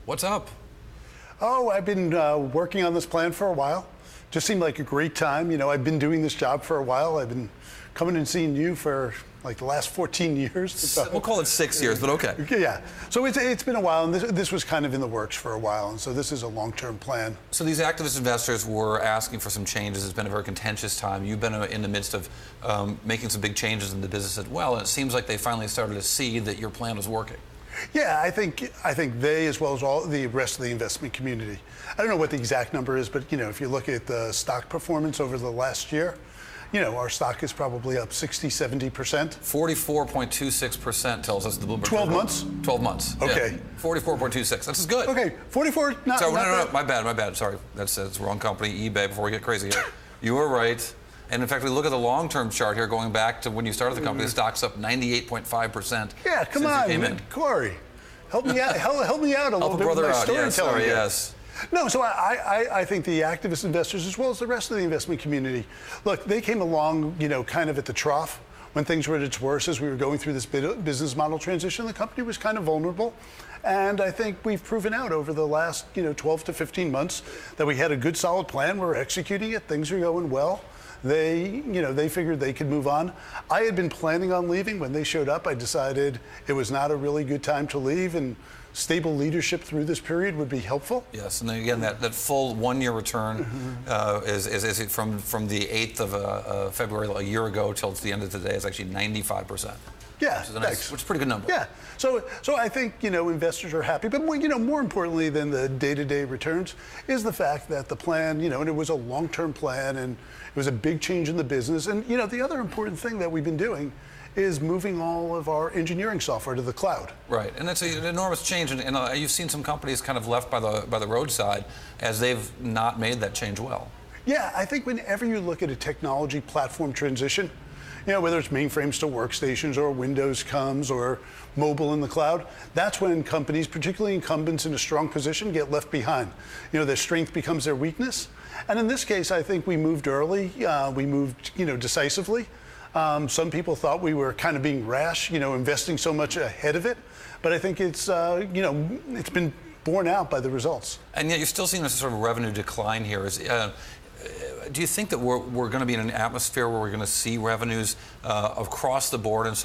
What's up? Oh, I've been working on this plan for a while. Just seemed like a great time. You know, I've been doing this job for a while. I've been coming and seeing you for like the last 14 years. So, We'll call it 6 years, but okay. yeah. So it's been a while, and this was kind of in the works for a while, and so this is a long-term plan. So these activist investors were asking for some changes. It's been a very contentious time. You've been in the midst of making some big changes in the business as well, and it seems like they finally started to see that your plan was working. Yeah, I think they, as well as all the rest of the investment community. I don't know what the exact number is, but you know, if you look at the stock performance over the last year, you know, our stock is probably up 60, 70%. 44.26% tells us the Bloomberg. 12 months? 12 months. Okay. Yeah. 44.26. That's good. Okay, 44. Not, so, not no, my bad. Sorry, that's the wrong company. eBay. Before we get crazy here, you were right. And in fact, we look at the long-term chart here, going back to when you started the company. The stock's up 98.5%. Yeah, come on, Corey, help me out. help me out a little bit with my storytelling. Yes. No, so I think the activist investors, as well as the rest of the investment community, look, they came along, you know, kind of at the trough when things were at its worst as we were going through this business model transition. The company was kind of vulnerable. And I think we've proven out over the last, 12 to 15 months that we had a good, solid plan. We're executing it. Things are going well. They figured they could move on. I had been planning on leaving. When they showed up, I decided it was not a really good time to leave, and stable leadership through this period would be helpful. Yes, and then again, that full 1 year return is from the 8th of February, a year ago, till the end of today, is actually 95%. Yeah, which is a pretty good number. Yeah, so I think investors are happy, but more importantly than the day-to-day returns is the fact that the plan, and it was a long-term plan, and it was a big change in the business, and the other important thing that we've been doing is moving all of our engineering software to the cloud. Right, and that's an enormous change, and you've seen some companies kind of left by the roadside as they've not made that change well. Yeah, I think whenever you look at a technology platform transition, whether it's mainframes to workstations or Windows comes or mobile in the cloud, that's when companies, particularly incumbents in a strong position, get left behind. Their strength becomes their weakness. And in this case, I think we moved early. We moved, decisively. Some people thought we were kind of being rash, investing so much ahead of it. But I think it's, it's been borne out by the results. And yet you're still seeing this sort of revenue decline here. Do you think that we're going to be in an atmosphere where we're going to see revenues across the board and so